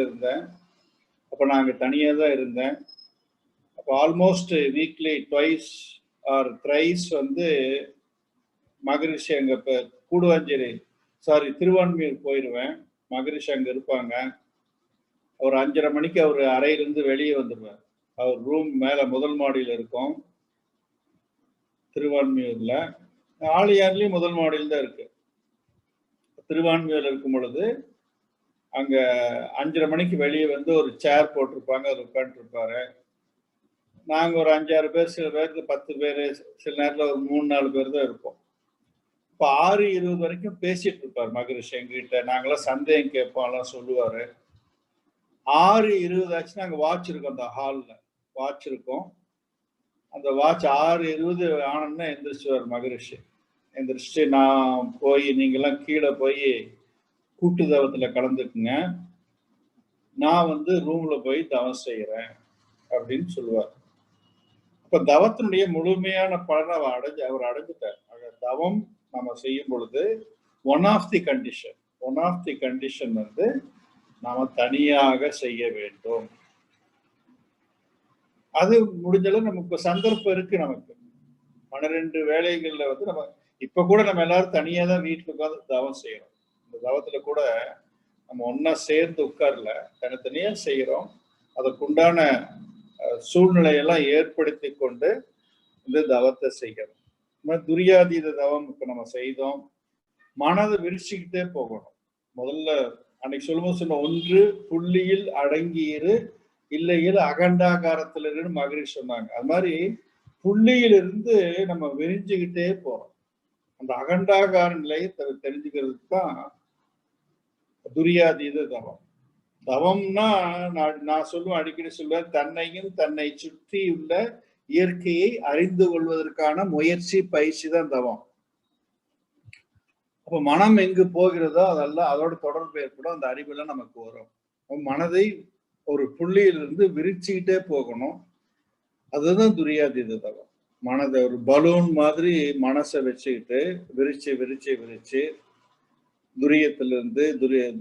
இருந்தேன். அப்போ நான் அங்கே தனியாக தான் இருந்தேன். அப்போ almost weekly twice or thrice வந்து மகரிஷி அங்கே இப்போ கூடுவாஞ்சேரி திருவான்மியூர் போயிடுவேன். மகரிஷி அங்கே இருப்பாங்க. ஒரு 5:30 மணிக்கு அவர் அறையிலிருந்து வெளியே வந்துடுவார். அவர் ரூம் மேலே முதல் மாடியில் இருக்கும் திருவான்மியூரில். ஆழியார்லேயும் முதல் மாடியில் தான் இருக்கு. திருவான்மியூரில் இருக்கும் பொழுது அங்கே 5:30 மணிக்கு வெளியே வந்து ஒரு சேர் போட்டிருப்பாங்க, அது உட்காந்துருப்பாரு. நாங்கள் ஒரு 5-6 பேர், சில பேருக்கு 10 பேர், சில நேரத்தில் ஒரு 3-4 பேர் தான் இருப்போம். இப்போ 6:20 வரைக்கும் பேசிட்டு இருப்பார் மகரிஷி எங்ககிட்ட. நாங்களாம் சந்தேகம் கேட்போம், எல்லாம் சொல்லுவார். 6:20 ஆச்சுன்னா அங்கே வாட்ச் இருக்கும், அந்த ஹாலில் வாட்ச் இருக்கும். அந்த வாட்ச் 6:20 ஆனோன்னா எந்திரிச்சுவார் மகரிஷி. எந்திரிச்சு நான் போய் நீங்கள்லாம் கீழே போய் கூட்டு தவத்தில் கலந்துக்குங்க, நான் வந்து ரூமில் போய் தவம் செய்கிறேன் அப்படின்னு சொல்லுவார். இப்போ தவத்தினுடைய முழுமையான பலனை அவர் அடைஞ்சிட்டார். தவம் நம்ம செய்யும் பொழுது ஒன் ஆஃப் தி கண்டிஷன் வந்து நாம தனியாக செய்ய வேண்டும். அது முடிஞ்சளவு நமக்கு சந்தர்ப்பம் இருக்கு. நமக்கு 12 வேலைகள்ல வந்து நம்ம இப்ப கூட நம்ம எல்லாரும் தனியா தான் வீட்டுல உட்காந்து தவம் செய்யறோம். இந்த தவத்துல கூட நம்ம ஒன்னா சேர்ந்து உட்கார்ல, தனித்தனியா செய்யறோம். அதற்குண்டான சூழ்நிலையெல்லாம் ஏற்படுத்தி கொண்டு இந்த தவத்தை செய்யறோம். துரியாதீத தவம் இப்ப நம்ம செய்தோம். மனதை விரிச்சுக்கிட்டே போகணும். முதல்ல அன்னைக்கு சொல்லும்போது சொன்ன, ஒன்று புள்ளியில் அடங்கியிரு, இல்லையில் அகண்டாகாரத்திலிருந்து மகரிஷி சொன்னாங்க. அது மாதிரி புள்ளியிலிருந்து நம்ம விரிஞ்சுக்கிட்டே போறோம். அந்த அகண்டாகார நிலையை தெரிஞ்சுக்கிறதுக்கு தான் துரியாதீத தவம். தவம்னா நான் சொல்லுவேன், அடிக்கடி சொல்லுவேன், தன்னையும் தன்னை சுற்றியுள்ள இயற்கையை அறிந்து கொள்வதற்கான முயற்சி, பயிற்சி தான் தவம். அப்போ மனம் எங்கு போகிறதோ அதெல்லாம் அதோட தொடர்பு ஏற்படும். அந்த அறிவெல்லாம் நமக்கு வரும். மனதை ஒரு புள்ளியிலிருந்து விரிச்சுக்கிட்டே போகணும். அதுதான் துரியாதீத தவம். மனதை ஒரு பலூன் மாதிரி மனசை வச்சுக்கிட்டு விரிச்சு விரிச்சு விரிச்சு துரியத்திலிருந்து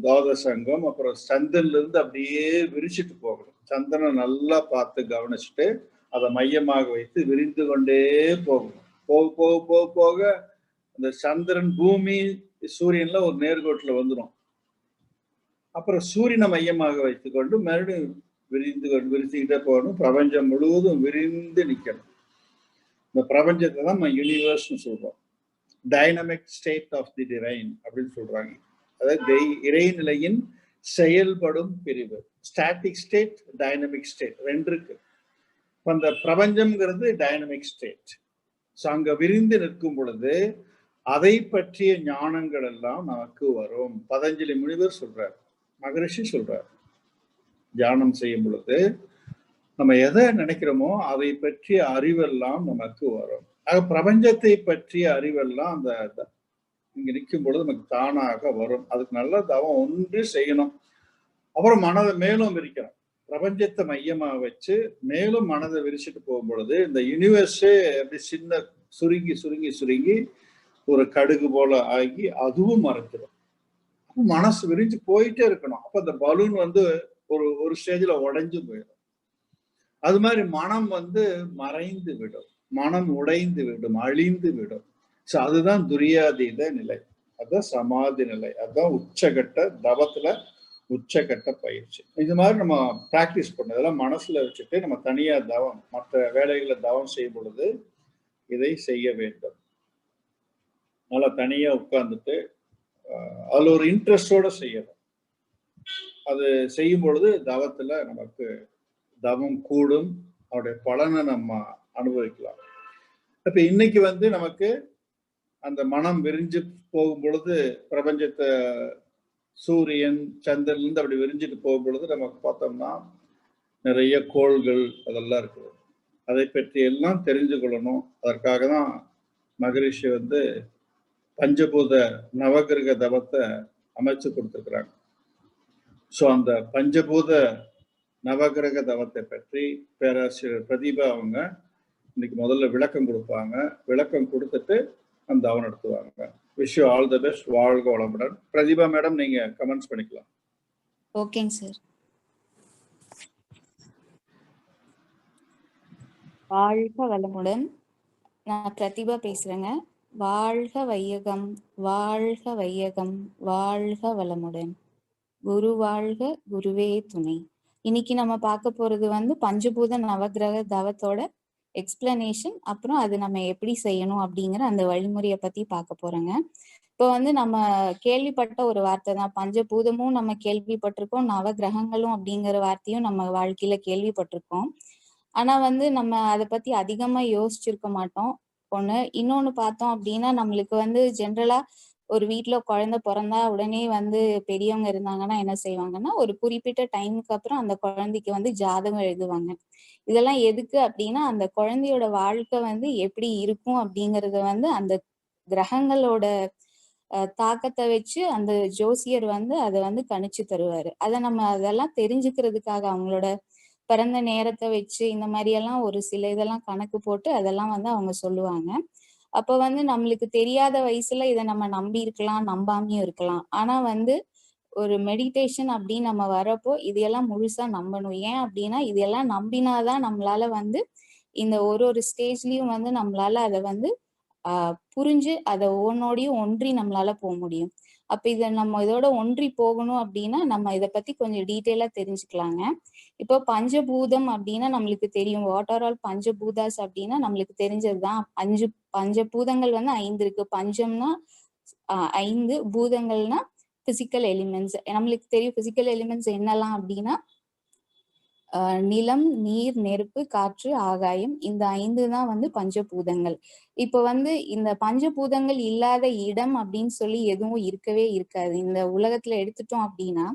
துவாதசங்கம், அப்புறம் சந்திரன்ல இருந்து அப்படியே விரிச்சுட்டு போகணும். சந்திரனை நல்லா பார்த்து கவனிச்சுட்டு அதை மையமாக வைத்து விரிந்து கொண்டே போகணும். போக போக போக போக அந்த சந்திரன், பூமி, சூரியன்ல ஒரு நேர்கோட்டுல வந்துடும். அப்புறம் சூரியனை மையமாக வைத்துக்கொண்டு மறுபடியும் விரிச்சுக்கிட்டே போகணும். பிரபஞ்சம் முழுவதும் விரிந்து நிற்கணும். இந்த பிரபஞ்சத்தை தான் நம்ம யூனிவர்ஸ்னு சொல்றோம். Dynamic state of the divine அப்படின்னு சொல்றாங்க. அதாவது இறைநிலையின் செயல்படும் பிரிவு. ஸ்டாட்டிக் ஸ்டேட், டைனமிக் ஸ்டேட் ரெண்டு இருக்கு. அந்த பிரபஞ்சம்ங்கிறது டைனமிக் ஸ்டேட். ஸோ அங்க விரிந்து நிற்கும் பொழுது அதை பற்றிய ஞானங்கள் எல்லாம் நமக்கு வரும். பதஞ்சலி முனிவர் சொல்றார், மகரிஷி சொல்றார், தியானம் செய்யும் பொழுது நம்ம எதை நினைக்கிறோமோ அதை பற்றிய அறிவெல்லாம் நமக்கு வரும். ஆக பிரபஞ்சத்தை பற்றிய அறிவெல்லாம் அந்த இங்க நிற்கும் பொழுது நமக்கு தானாக வரும். அதுக்கு நல்ல தவம் ஒன்று செய்யணும். அப்புறம் மனதை மேலும் விரிக்கணும். பிரபஞ்சத்தை மையமாக வச்சு மேலும் மனதை விரிச்சுட்டு போகும் பொழுது இந்த யூனிவர்ஸே அப்படி சின்ன சுருங்கி சுருங்கி சுருங்கி ஒரு கடுகு போல ஆகி அதுவும் மறைஞ்சிடும். மனசு விரிஞ்சு போயிட்டே இருக்கணும். அப்ப அந்த பலூன் வந்து ஒரு ஸ்டேஜ்ல உடைஞ்சு போயிடும். அது மாதிரி மனம் வந்து மறைந்து விடும், மனம் உடைந்து விடும், அழிந்து விடும். ஸோ அதுதான் துரியாதீத நிலை, அதுதான் சமாதி நிலை, அதுதான் உச்சகட்ட தவத்துல உச்சகட்ட பயிற்சி. இது மாதிரி நம்ம பிராக்டிஸ் பண்ணதெல்லாம் மனசுல வச்சுட்டு நம்ம தனியா தவம், மற்ற வேலைகளை தவம் செய்யும் பொழுது இதை செய்ய வேண்டும். நல்லா தனியா உட்கார்ந்துட்டு அதுல ஒரு இன்ட்ரெஸ்டோட செய்யணும். அது செய்யும் பொழுது தவத்துல நமக்கு தவம் கூடும், அவருடைய பலனை நம்ம அனுபவிக்கலாம். இப்ப இன்னைக்கு வந்து நமக்கு அந்த மனம் விரிஞ்சு போகும் பொழுது பிரபஞ்சத்தை சூரியன் சந்திரன்ல இருந்து அப்படி விரிஞ்சிட்டு போகும் பொழுது நமக்கு பார்த்தோம்னா நிறைய கோள்கள் அதெல்லாம் இருக்குது. அதை பற்றி எல்லாம் தெரிஞ்சு கொள்ளணும். அதற்காக தான் மகரிஷி வந்து பஞ்சபூத நவகிரக தவத்தை அமைச்சு கொடுத்துருக்குறாங்க. ஸோ அந்த பஞ்சபூத நவகிரக தவத்தை பற்றி பேராசிரியர் பிரதீபா அவங்க இன்னைக்கு முதல்ல விளக்கம் கொடுப்பாங்க. விளக்கம் கொடுத்துட்டு அந்த தவம் நடத்துவாங்க. Wish you all the best. வாழ்க வளமுடன். பிரதீபா மேடம், நீங்க கமெண்ட்ஸ் பண்ணிக்கலாம். ஓகேங்க சார். வாழ்க வளமுடன். நான் பிரதிபா பேசுறேங்க. வாழ்க வையகம், வாழ்க வையகம், வாழ்க வளமுடன். குரு வாழ்க, குருவே துணை. இன்னைக்கு நம்ம பார்க்க போறது வந்து பஞ்சபூத நவகிரக தவத்தோட எக்ஸ்பிளனேஷன், அப்புறம் அது நம்ம எப்படி செய்யணும் அப்படிங்கிற அந்த வழிமுறையை பத்தி பார்க்க போறோங்க. இப்போ வந்து நம்ம கேள்விப்பட்ட ஒரு வார்த்தை தான், பஞ்சபூதமும் நம்ம கேள்விப்பட்டிருக்கோம், நவ கிரகங்களும் அப்படிங்கிற வார்த்தையும் நம்ம வாழ்க்கையில கேள்விப்பட்டிருக்கோம். ஆனா வந்து நம்ம அதை பத்தி அதிகமா யோசிச்சிருக்க மாட்டோம். ஒண்ணு. இன்னொன்னு பார்த்தோம் அப்படின்னா, நம்மளுக்கு வந்து ஜென்ரலா ஒரு வீட்ல குழந்தை பிறந்தா உடனே வந்து பெரியவங்க இருந்தாங்கன்னா என்ன செய்வாங்கன்னா, ஒரு குறிப்பிட்ட டைமுக்கு அப்புறம் அந்த குழந்தைக்கு வந்து ஜாதகம் எழுதுவாங்க. இதெல்லாம் எதுக்கு அப்படின்னா, அந்த குழந்தையோட வாழ்க்கை வந்து எப்படி இருக்கும் அப்படிங்கறத வந்து அந்த கிரகங்களோட தாக்கத்தை வச்சு அந்த ஜோசியர் வந்து அதை வந்து கணிச்சு தருவாரு. நம்ம அதெல்லாம் தெரிஞ்சுக்கிறதுக்காக அவங்களோட பிறந்த நேரத்தை வச்சு இந்த மாதிரி எல்லாம் ஒரு சில இதெல்லாம் கணக்கு போட்டு அதெல்லாம் வந்து அவங்க சொல்லுவாங்க. அப்ப வந்து நம்மளுக்கு தெரியாத வயசுல இதை நம்ம நம்பி இருக்கலாம், நம்பாமையும் இருக்கலாம். ஆனா வந்து ஒரு மெடிடேஷன் அப்படின்னு நம்ம வரப்போ இதையெல்லாம் முழுசா நம்பணும். ஏன் அப்படின்னா, இதெல்லாம் நம்பினாதான் நம்மளால வந்து இந்த ஒரு ஒரு ஸ்டேஜ்லயும் வந்து நம்மளால அதை வந்து புரிஞ்சு அதை ஒவ்வொன்னோடையும் ஒன்றி நம்மளால போக முடியும். அப்ப நம்ம இதோட ஒன்றி போகணும் அப்படின்னா நம்ம இதை பத்தி கொஞ்சம் டீட்டெயிலா தெரிஞ்சுக்கலாங்க. இப்போ பஞ்சபூதம் அப்படின்னா நம்மளுக்கு தெரியும். வாட் ஆர் ஆல் பஞ்சபூதாஸ் அப்படின்னா நம்மளுக்கு தெரிஞ்சதுதான். பஞ்சபூதங்கள் வந்து 5 இருக்கு. பஞ்சம்னா 5, பூதங்கள்னா பிசிக்கல் எலிமெண்ட்ஸ். நம்மளுக்கு தெரியும் பிசிக்கல் எலிமெண்ட்ஸ் என்னெல்லாம் அப்படின்னா நிலம், நீர், நெருப்பு, காற்று, ஆகாயம். இந்த 5 தான் வந்து பஞ்சபூதங்கள். இப்ப வந்து இந்த பஞ்சபூதங்கள் இல்லாத இடம் அப்படின்னு சொல்லி எதுவும் இருக்கவே இருக்காது. இந்த உலகத்துல எடுத்துட்டோம் அப்படின்னா,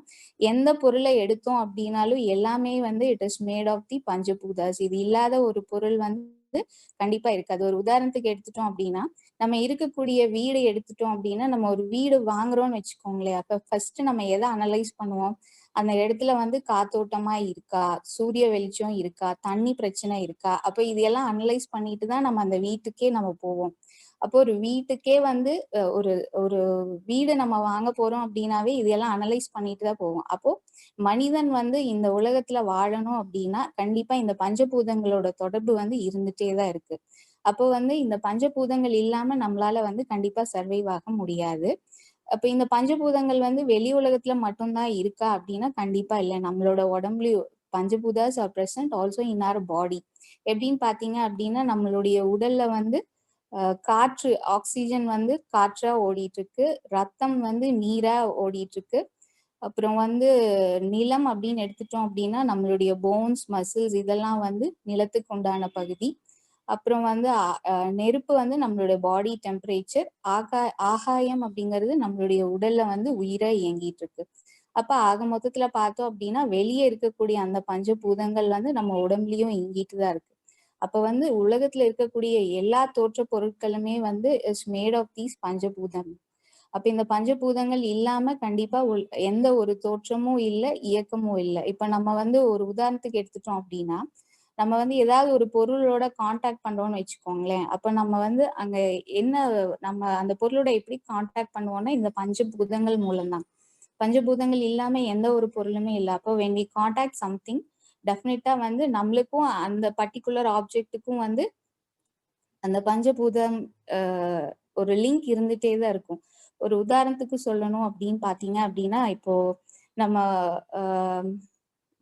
எந்த பொருளை எடுத்தோம் அப்படின்னாலும் எல்லாமே வந்து it is made of the panchabhutas. இது இல்லாத ஒரு பொருள் வந்து கண்டிப்பா இருக்காது. ஒரு உதாரணத்துக்கு எடுத்துட்டோம் அப்படின்னா, நம்ம இருக்கக்கூடிய வீடு எடுத்துட்டோம் அப்படின்னா, நம்ம ஒரு வீடு வாங்குறோம்னு வச்சுக்கோங்களேன். அப்ப ஃபர்ஸ்ட் நம்ம எதை அனலைஸ் பண்ணுவோம்? அந்த இடத்துல வந்து காத்தோட்டமா இருக்கா, சூரிய வெளிச்சம் இருக்கா, தண்ணி பிரச்சனை இருக்கா? அப்ப இதெல்லாம் அனலைஸ் பண்ணிட்டு தான் நம்ம அந்த வீட்டுக்கே நம்ம போவோம். அப்போ ஒரு வீட்டுக்கே வந்து ஒரு ஒரு வீடு நம்ம வாங்க போறோம் அப்படின்னாவே இதெல்லாம் அனலைஸ் பண்ணிட்டு தான் போவோம். அப்போ மனிதன் வந்து இந்த உலகத்துல வாழணும் அப்படின்னா கண்டிப்பா இந்த பஞ்சபூதங்களோட தொடர்பு வந்து இருந்துட்டே தான் இருக்கு. அப்போ வந்து இந்த பஞ்சபூதங்கள் இல்லாம நம்மளால வந்து கண்டிப்பா சர்வைவ் ஆக முடியாது. அப்ப இந்த பஞ்சபூதங்கள் வந்து வெளி உலகத்துல மட்டும்தான் இருக்கா அப்படின்னா கண்டிப்பா இல்லை. நம்மளோட உடம்புலயும் panchabhutas are present also in our body. எப்படின்னு பாத்தீங்க அப்படின்னா, நம்மளுடைய உடல்ல வந்து காற்று, ஆக்சிஜன் வந்து காற்றா ஓடிட்டு இருக்கு, ரத்தம் வந்து நீரா ஓடிட்டு இருக்கு. அப்புறம் வந்து நிலம் அப்படின்னு எடுத்துட்டோம் அப்படின்னா நம்மளுடைய போன்ஸ், மசில்ஸ் இதெல்லாம் வந்து நிலத்துக்கு உண்டான பகுதி. அப்புறம் வந்து நெருப்பு வந்து நம்மளுடைய பாடி டெம்பரேச்சர். ஆகாயம் அப்படிங்கிறது நம்மளுடைய உடல்ல வந்து உயிரை இயங்கிட்டு இருக்கு. அப்ப ஆக மொத்தத்துல பார்த்தோம் அப்படின்னா வெளியே இருக்கக்கூடிய அந்த பஞ்சபூதங்கள் வந்து நம்ம உடம்புலயும் இயங்கிட்டு தான் இருக்கு. அப்ப வந்து உலகத்துல இருக்கக்கூடிய எல்லா தோற்ற பொருட்களுமே வந்து இஸ் மேட் ஆஃப் தீஸ் பஞ்சபூதம். அப்ப இந்த பஞ்சபூதங்கள் இல்லாம கண்டிப்பா எந்த ஒரு தோற்றமும் இல்லை, இயக்கமும் இல்லை. இப்ப நம்ம வந்து ஒரு உதாரணத்துக்கு எடுத்துட்டோம் அப்படின்னா, நம்ம வந்து ஏதாவது ஒரு பொருளோட கான்டாக்ட் பண்றோம்னு வச்சுக்கோங்களேன். அப்ப நம்ம வந்து அங்க என்ன நம்ம அந்த பொருளோட எப்படி கான்டாக்ட் பண்ணுவோம்னா இந்த பஞ்சபூதங்கள் மூலம்தான். பஞ்சபூதங்கள் இல்லாம எந்த ஒரு பொருளுமே இல்லை. அப்போ when we contact something, டெஃபினட்டா வந்து நம்மளுக்கும் அந்த பர்டிகுலர் ஆப்ஜெக்ட்டுக்கும் வந்து அந்த பஞ்சபூதம் ஒரு லிங்க் இருந்துட்டே தான் இருக்கும். ஒரு உதாரணத்துக்கு சொல்லணும் அப்படின்னு பாத்தீங்க அப்படின்னா, இப்போ நம்ம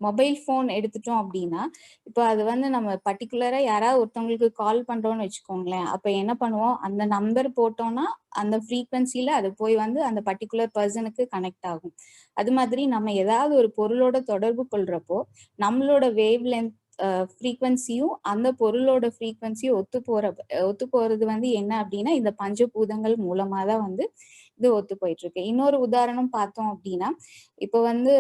மொபைல் போன் எடுத்துட்டோம் அப்படின்னா, இப்போ அது வந்து நம்ம பர்டிகுலரா யாராவது ஒருத்தவங்களுக்கு கால் பண்றோம்னு வச்சுக்கோங்களேன். அப்ப என்ன பண்ணுவோம், அந்த நம்பர் போட்டோம்னா அந்த ஃப்ரீக்வன்சில அது போய் வந்து அந்த பர்டிகுலர் பர்சனுக்கு கனெக்ட் ஆகும். அது மாதிரி நம்ம ஏதாவது ஒரு பொருளோட தொடர்பு கொள்றப்போ நம்மளோட வேவ் லென்த் ஃப்ரீக்வன்சியும் அந்த பொருளோட ஃப்ரீக்வன்சியும் ஒத்து போறது வந்து என்ன அப்படின்னா இந்த பஞ்சபூதங்கள் மூலமா தான் வந்து இது ஒத்து போயிட்டு இருக்கு. இன்னொரு உதாரணம் பார்த்தோம் அப்படின்னா, இப்போ வந்து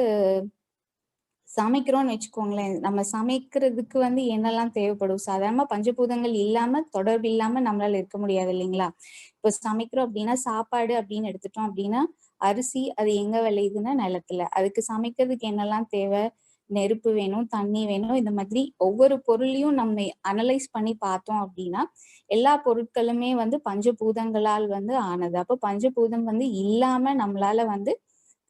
சமைக்கிறோம்னு வச்சுக்கோங்களேன். நம்ம சமைக்கிறதுக்கு வந்து என்னெல்லாம் தேவைப்படும்? சாதாரணமா பஞ்சபூதங்கள் இல்லாம, தொடர்பு இல்லாம நம்மளால இருக்க முடியாது இல்லைங்களா? இப்போ சமைக்கிறோம் அப்படின்னா, சாப்பாடு அப்படின்னு எடுத்துட்டோம் அப்படின்னா, அரிசி அது எங்க விளையுதுன்னா நிலத்துல. அதுக்கு சமைக்கிறதுக்கு என்னெல்லாம் தேவை? நெருப்பு வேணும், தண்ணி வேணும். இந்த மாதிரி ஒவ்வொரு பொருளையும் நம்ம அனலைஸ் பண்ணி பார்த்தோம் அப்படின்னா, எல்லா பொருட்களுமே வந்து பஞ்சபூதங்களால் வந்து ஆனது. அப்போ பஞ்சபூதம் வந்து இல்லாம நம்மளால வந்து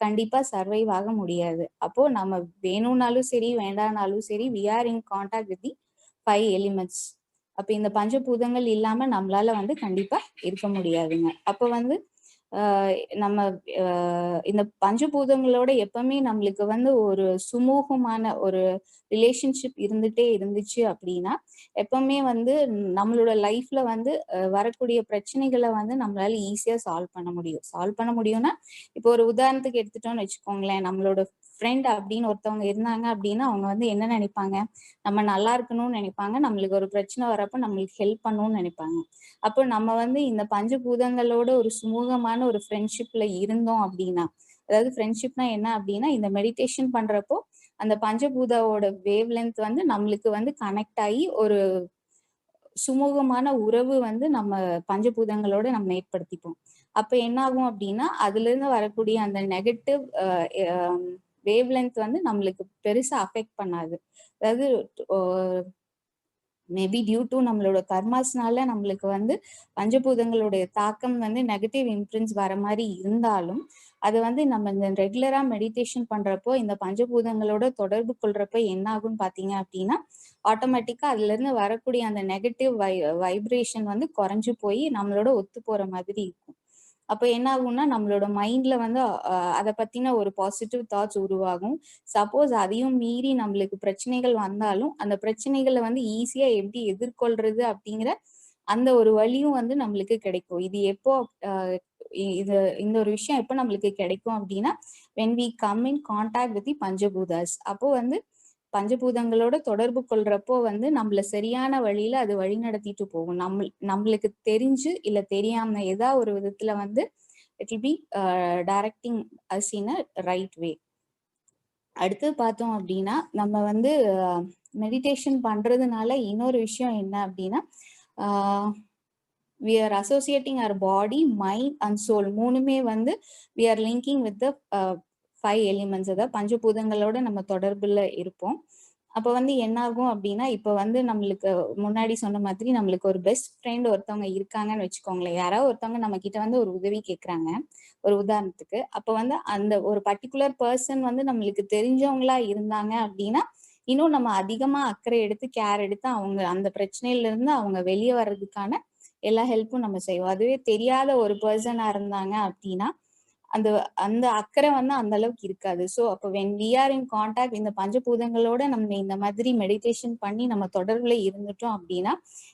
கண்டிப்பா சர்வைவ் ஆக முடியாது. அப்போ நம்ம வேணும்னாலும் சரி, வேண்டாம்னாலும் சரி, we are in contact with the 5 elements. அப்ப இந்த பஞ்சபூதங்கள் இல்லாம நம்மளால வந்து கண்டிப்பா இருக்க முடியாதுங்க. அப்ப வந்து நம்ம இந்த பஞ்சபூதங்களோட எப்பவுமே நம்மளுக்கு வந்து ஒரு சுமூகமான ஒரு ரிலேஷன்ஷிப் இருந்துட்டே இருந்துச்சு அப்படின்னா, எப்பவுமே வந்து நம்மளோட லைஃப்ல வந்து வரக்கூடிய பிரச்சனைகள வந்து நம்மளால ஈஸியா சால்வ் பண்ண முடியும். சால்வ் பண்ண முடியும்னா, இப்போ ஒரு உதாரணத்துக்கு எடுத்துட்டோம்னு வச்சுக்கோங்களேன். நம்மளோட ஃப்ரெண்ட் அப்படின்னு ஒருத்தவங்க இருந்தாங்க அப்படின்னா, அவங்க வந்து என்ன நினைப்பாங்க? நம்ம நல்லா இருக்கணும்னு நினைப்பாங்க. நம்மளுக்கு ஒரு பிரச்சனை வரப்ப நம்மளுக்கு ஹெல்ப் பண்ணணும்னு நினைப்பாங்க. அப்போ நம்ம வந்து இந்த பஞ்சபூதங்களோட ஒரு சுமூகமான ஒரு ஃப்ரெண்ட்ஷிப்ல இருந்தோம் அப்படின்னா, அதாவது ஃப்ரெண்ட்ஷிப்னா என்ன அப்படின்னா, இந்த மெடிடேஷன் பண்றப்போ அந்த பஞ்சபூதாவோட வேவ் லென்த் வந்து நம்மளுக்கு வந்து கனெக்ட் ஆகி ஒரு சுமூகமான உறவு வந்து நம்ம பஞ்சபூதங்களோட நம்ம ஏற்படுத்திப்போம். அப்ப என்ன ஆகும் அப்படின்னா, அதுல இருந்து வரக்கூடிய அந்த நெகட்டிவ் வேவ் லென்த் வந்து நம்மளுக்கு பெருசா அஃபெக்ட் பண்ணாது. அதாவது மேபி டியூ டு நம்மளோட கர்மாஸ்னால நம்மளுக்கு வந்து பஞ்சபூதங்களுடைய தாக்கம் வந்து நெகட்டிவ் இம்ப்ரின்ஸ் வர மாதிரி இருந்தாலும், அது வந்து நம்ம இந்த ரெகுலரா மெடிடேஷன் பண்றப்போ இந்த பஞ்சபூதங்களோட தொடர்பு கொள்றப்ப என்ன ஆகும்னு பாத்தீங்க அப்படின்னா, ஆட்டோமேட்டிக்கா அதுல இருந்து வரக்கூடிய அந்த நெகட்டிவ் வைப்ரேஷன் வந்து குறைஞ்சு போய் நம்மளோட ஒத்து போற மாதிரி இருக்கும். அப்ப என்ன ஆகும்னா, நம்மளோட மைண்ட்ல வந்து அத பத்தின ஒரு பாசிட்டிவ் தாட்ஸ் உருவாகும். சப்போஸ் அதையும் மீறி நம்மளுக்கு பிரச்சனைகள் வந்தாலும், அந்த பிரச்சனைகள வந்து ஈஸியா எப்படி எதிர்கொள்றது அப்படிங்கிற அந்த ஒரு வழியும் வந்து நம்மளுக்கு கிடைக்கும். இது எப்போ அ இது இந்த ஒரு விஷயம் எப்போ நம்மளுக்கு கிடைக்கும் அப்படின்னா, when we come in contact with the panchabhutas. அப்போ வந்து பஞ்சபூதங்களோட தொடர்பு கொள்றப்போ வந்து நம்மள சரியான வழியில அது வழிநடத்திட்டு போகும். நம்மளுக்கு தெரிஞ்சு இல்ல தெரியாம ஒரு விதத்துல வந்து it will be directing us in a right way. அடுத்து பார்த்தோம் அப்படின்னா, நம்ம வந்து மெடிடேஷன் பண்றதுனால இன்னொரு விஷயம் என்ன அப்படின்னா, we are associating our body, mind and soul மூணுமே வந்து we are linking with the 5 elements. அதாவது பஞ்சபூதங்களோட நம்ம தொடர்புல இருப்போம். அப்ப வந்து என்ன ஆகும் அப்படின்னா, இப்ப வந்து நம்மளுக்கு முன்னாடி சொன்ன மாதிரி நம்மளுக்கு ஒரு பெஸ்ட் ஃப்ரெண்ட் ஒருத்தவங்க இருக்காங்கன்னு வச்சுக்கோங்களேன். யாராவது ஒருத்தவங்க நம்ம கிட்ட வந்து ஒரு உதவி கேட்கறாங்க, ஒரு உதாரணத்துக்கு. அப்ப வந்து அந்த ஒரு பர்ட்டிகுலர் பர்சன் வந்து நம்மளுக்கு தெரிஞ்சவங்களா இருந்தாங்க அப்படின்னா, இன்னும் நம்ம அதிகமா அக்கறை எடுத்து, கேர் எடுத்து அவங்க அந்த பிரச்சனையில இருந்து அவங்க வெளிய வர்றதுக்கான எல்லா ஹெல்ப்பும் நம்ம செய்வோம். அதுவே தெரியாத ஒரு பெர்சனா இருந்தாங்க அப்படின்னா, அந்த அந்த அக்கறை வந்து அந்த அளவுக்கு இருக்காது. ஸோ அப்ப when we are in contact இந்த பஞ்சபூதங்களோட நம்ம இந்த மாதிரி மெடிடேஷன் பண்ணி நம்ம தொடர்புல இருந்துட்டோம் அப்படின்னா,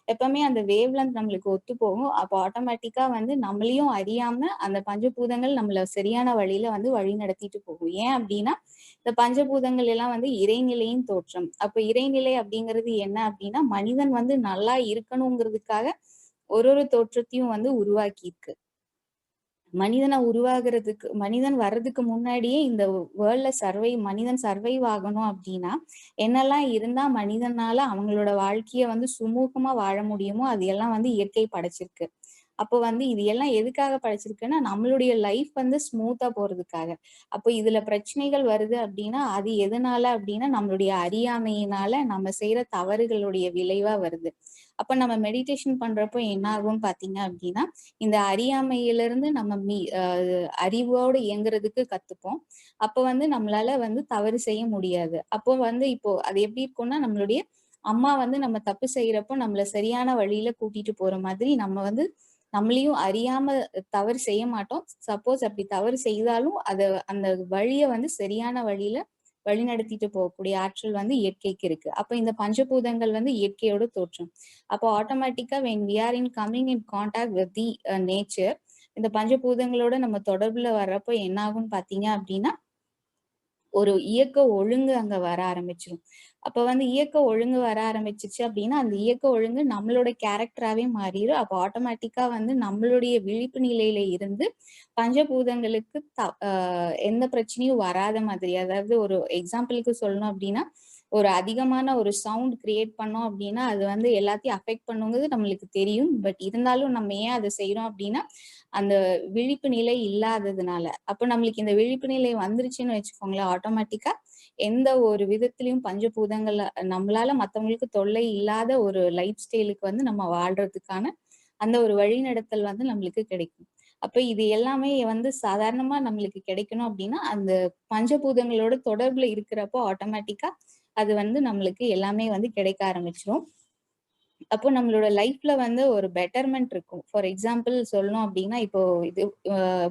எப்பவுமே அந்த வேவ் லென்த் நம்மளுக்கு ஒத்து போகும். அப்போ ஆட்டோமேட்டிக்கா வந்து நம்மளையும் அறியாம அந்த பஞ்சபூதங்கள் நம்மள சரியான வழியில வந்து வழி நடத்திட்டு போகும். ஏன் அப்படின்னா, இந்த பஞ்சபூதங்கள் எல்லாம் வந்து இறைநிலையின் தோற்றம். அப்ப இறைநிலை அப்படிங்கிறது என்ன அப்படின்னா, மனிதன் வந்து நல்லா இருக்கணுங்கிறதுக்காக ஒரு தோற்றத்தையும் வந்து உருவாக்கியிருக்கு. மனிதன் வர்றதுக்கு முன்னாடியே இந்த வேர்ல்ட்ல மனிதன் சர்வைவ் ஆகணும் அப்படின்னா, என்னெல்லாம் இருந்தா மனிதனால அவங்களோட வாழ்க்கைய வந்து சுமூகமா வாழ முடியுமோ, அது எல்லாம் வந்து இயற்கை படைச்சிருக்கு. அப்போ வந்து இது எல்லாம் எதுக்காக படைச்சிருக்குன்னா, நம்மளுடைய லைஃப் வந்து ஸ்மூத்தா போறதுக்காக. அப்போ இதுல பிரச்சனைகள் வருது அப்படின்னா, அது எதனால அப்படின்னா, நம்மளுடைய அறியாமையினால நம்ம செய்யற தவறுகளுடைய விளைவா வருது. அப்ப நம்ம மெடிடேஷன் பண்றப்போ என்ன ஆகும்னு பாத்தீங்க அப்படின்னா, இந்த அறியாமையிலிருந்து நம்ம அறிவோடு இயங்குறதுக்கு கத்துப்போம். அப்ப வந்து நம்மளால வந்து தவறு செய்ய முடியாது. அப்போ வந்து இப்போ அது எப்படி இருக்கும்னா, நம்மளுடைய அம்மா வந்து நம்ம தப்பு செய்யறப்போ நம்மள சரியான வழியில கூட்டிட்டு போற மாதிரி நம்ம வந்து நம்மளையும் அறியாம தவறு செய்ய மாட்டோம். சப்போஸ் அப்படி தவறு செய்தாலும் அந்த வழிய வந்து சரியான வழியில வழிநடத்திட்டு போகக்கூடிய ஆற்றல் வந்து இயற்கைக்கு இருக்கு. அப்ப இந்த பஞ்சபூதங்கள் வந்து இயற்கையோட தோற்றம். அப்போ ஆட்டோமேட்டிக்கா when we are in coming in contact with the nature, இந்த பஞ்சபூதங்களோட நம்ம தொடர்புல வர்றப்போ என்ன ஆகும்னு பாத்தீங்க அப்படின்னா, ஒரு இயக்க ஒழுங்கு அங்க வர ஆரம்பிச்சிரும். அப்ப வந்து இயக்க ஒழுங்கு வர ஆரம்பிச்சுச்சு அப்படின்னா, அந்த இயக்க ஒழுங்கு நம்மளோட கேரக்டராவே மாறிரும். அப்ப ஆட்டோமேட்டிக்கா வந்து நம்மளுடைய விழிப்பு நிலையில இருந்து பஞ்சபூதங்களுக்கு எந்த பிரச்சனையும் வராத மாதிரி. அதாவது ஒரு எக்ஸாம்பிளுக்கு சொல்லணும் அப்படின்னா, ஒரு அதிகமான ஒரு சவுண்ட் கிரியேட் பண்ணோம் அப்படின்னா, அது வந்து எல்லாத்தையும் அஃபெக்ட் பண்ணுங்கிறது நம்மளுக்கு தெரியும். பட் இருந்தாலும் நம்ம ஏன் அத செய்றோம் அப்படின்னா, அந்த விழிப்பு நிலை இல்லாததுனால. அப்ப நம்மளுக்கு இந்த விழிப்பு நிலை வந்துருச்சுன்னு வச்சுக்கோங்களேன், ஆட்டோமேட்டிக்கா எந்த ஒரு விதத்திலயும் பஞ்சபூதங்கள்ல நம்மளால மத்தவங்களுக்கு தொல்லை இல்லாத ஒரு லைஃப் ஸ்டைலுக்கு வந்து நம்ம வாழ்றதுக்கான அந்த ஒரு வழிநடத்தல் வந்து நம்மளுக்கு கிடைக்கும். அப்ப இது எல்லாமே வந்து சாதாரணமா நம்மளுக்கு கிடைக்கணும் அப்படின்னா, அந்த பஞ்சபூதங்களோட தொடர்புல இருக்கிறப்போ ஆட்டோமேட்டிக்கா அது வந்து நம்மளுக்கு எல்லாமே வந்து கிடைக்க ஆரம்பிச்சுரும். அப்போ நம்மளோட லைஃப்ல வந்து ஒரு பெட்டர்மெண்ட் இருக்கும். ஃபார் எக்ஸாம்பிள் சொல்லணும் அப்படின்னா, இப்போ இது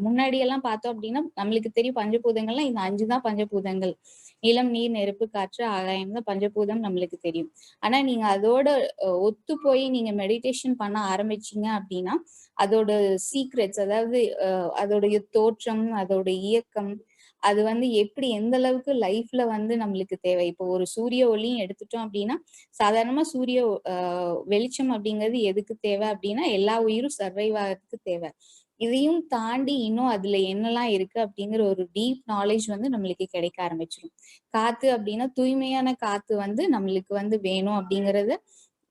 முன்னாடி எல்லாம் பார்த்தோம் அப்படின்னா, நம்மளுக்கு தெரியும் பஞ்சபூதங்கள்னா இந்த 5 தான் பஞ்சபூதங்கள். நிலம், நீர், நெருப்பு, காற்று, ஆகாயம் தான் பஞ்சபூதம் நம்மளுக்கு தெரியும். ஆனா நீங்க அதோட ஒத்து போய் நீங்க மெடிடேஷன் பண்ண ஆரம்பிச்சீங்க அப்படின்னா, அதோட சீக்ரெட்ஸ் அதாவது அதோடைய தோற்றம், அதோட இயக்கம், அது வந்து எப்படி எந்த அளவுக்கு லைஃப்ல வந்து நம்மளுக்கு தேவை. இப்போ ஒரு சூரிய ஒளியும் எடுத்துட்டோம் அப்படின்னா, சாதாரணமா சூரிய வெளிச்சம் அப்படிங்கிறது எதுக்கு தேவை அப்படின்னா, எல்லா உயிரும் சர்வைவ் ஆகறதுக்கு தேவை. இதையும் தாண்டி இன்னும் அதுல என்னலாம் இருக்கு அப்படிங்கிற ஒரு டீப் நாலேட்ஜ் வந்து நம்மளுக்கு கிடைக்க ஆரம்பிச்சிரும். காத்து அப்படின்னா, தூய்மையான காத்து வந்து நம்மளுக்கு வந்து வேணும் அப்படிங்கிறத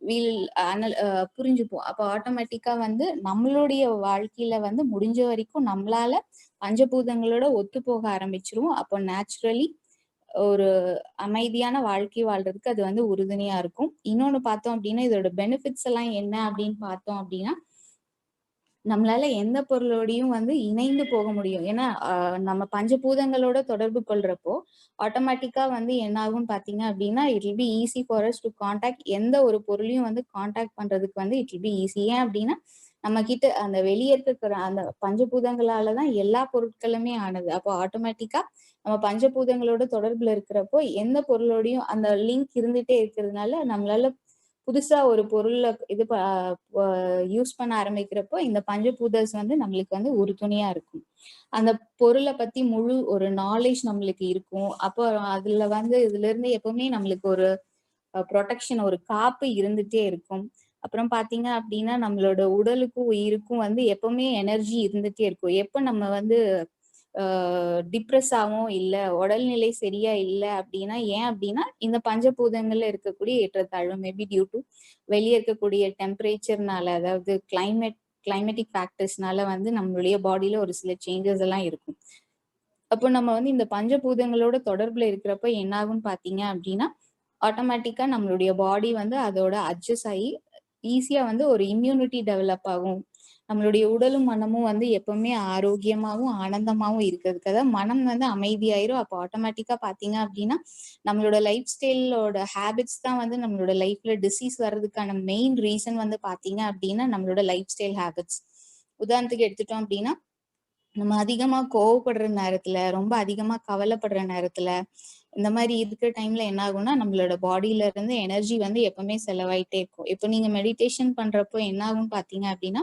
வில் அனல் புரிஞ்சுப்போம். அப்ப ஆட்டோமேட்டிக்கா வந்து நம்மளுடைய வாழ்க்கையில வந்து முடிஞ்ச வரைக்கும் நம்மளால பஞ்சபூதங்களோட ஒத்து போக ஆரம்பிச்சுருவோம். அப்போ நேச்சுரலி ஒரு அமைதியான வாழ்க்கை வாழ்றதுக்கு அது வந்து உறுதுணையா இருக்கும். இன்னொன்னு பார்த்தோம் அப்படின்னா, இதோட பெனிஃபிட்ஸ் எல்லாம் என்ன அப்படின்னு பார்த்தோம் அப்படின்னா, நம்மளால எந்த பொருளோடையும் வந்து இணைந்து போக முடியும். ஏன்னா, நம்ம பஞ்சபூதங்களோட தொடர்பு கொள்றப்போ, ஆட்டோமேட்டிக்கா வந்து என்ன ஆகும்னு பார்த்தீங்க அப்படின்னா, it will be easy for us to contact எந்த ஒரு பொருளையும் வந்து கான்டாக்ட் பண்றதுக்கு வந்து இட் வில் பி ஈஸி. ஏன் அப்படின்னா, நம்ம கிட்ட அந்த வெளிய இருக்கிற அந்த பஞ்சபூதங்களால தான் எல்லா பொருட்களுமே ஆனது. அப்போ ஆட்டோமேட்டிக்கா நம்ம பஞ்சபூதங்களோட தொடர்புல இருக்கிறப்போ, எந்த பொருளோடையும் அந்த லிங்க் இருந்துட்டே இருக்கிறதுனால, நம்மளால புதுசா ஒரு பொருள இது ப அ யூஸ் பண்ண ஆரம்பிக்கிறப்போ, இந்த பஞ்சபூதஸ் வந்து நம்மளுக்கு வந்து உறுதுணையா இருக்கும். அந்த பொருள பத்தி முழு ஒரு நாலேட்ஜ் நம்மளுக்கு இருக்கும். அப்போ அதுல வந்து இதுலருந்து எப்பவுமே நம்மளுக்கு ஒரு புரொடெக்ஷன் ஒரு காப்பு இருந்துட்டே இருக்கும். அப்புறம் பார்த்தீங்க அப்டின்னா, நம்மளோட உடலுக்கும், உயிருக்கும் வந்து எப்பவுமே எனர்ஜி இருந்துட்டே இருக்கும். எப்ப நம்ம வந்து டிப்ரஸ் ஆவும் இல்ல, உடல்நிலை சரியா இல்ல அப்டின்னா, ஏன் அப்டின்னா, இந்த பஞ்சபூதங்கள்ல இருக்கக்கூடிய ஏற்றத்தாழ்வு மேபி டியூ டூ வெளிய இருக்கக்கூடிய டெம்பரேச்சர்னால, அதாவது கிளைமேட்டிக் ஃபேக்டர்ஸ்னால வந்து நம்மளுடைய பாடியில ஒரு சில சேஞ்சஸ் எல்லாம் இருக்கும். அப்போ நம்ம வந்து இந்த பஞ்சபூதங்களோட தொடர்புல இருக்கிறப்ப என்ன ஆகும்னு பார்த்தீங்க அப்டின்னா, ஆட்டோமேட்டிக்கா நம்மளுடைய பாடி வந்து அதோட அட்ஜஸ்ட் ஆயி, ஈஸியா வந்து ஒரு இம்யூனிட்டி டெவலப் ஆகும். நம்மளுடைய உடலும், மனமும் வந்து எப்பவுமே ஆரோக்கியமாவும், ஆனந்தமாவும் இருக்கிறதுக்கு அதாவது மனம் வந்து அமைதியாயிரும். அப்போ ஆட்டோமேட்டிக்கா பார்த்தீங்க அப்டின்னா, நம்மளோட லைஃப் ஸ்டைலோட ஹேபிட்ஸ் தான் வந்து நம்மளோட லைஃப்ல டிசீஸ் வர்றதுக்கான மெயின் ரீசன் வந்து பார்த்தீங்க அப்டின்னா, நம்மளோட லைஃப் ஸ்டைல் ஹேபிட்ஸ். உதாரணத்துக்கு எடுத்துட்டோம் அப்டின்னா, நம்ம அதிகமா கோவப்படுற நேரத்துல, ரொம்ப அதிகமா கவலைப்படுற நேரத்துல, இந்த மாரி இருக்கிற டைம்ல என்ன ஆகும்னா, நம்மளோட பாடியில இருந்து எனர்ஜி வந்து எப்பவுமே செலவாயிட்டே இருக்கும். இப்போ நீங்க மெடிடேஷன் பண்றப்போ என்ன ஆகும்னு பார்த்தீங்க அப்டின்னா,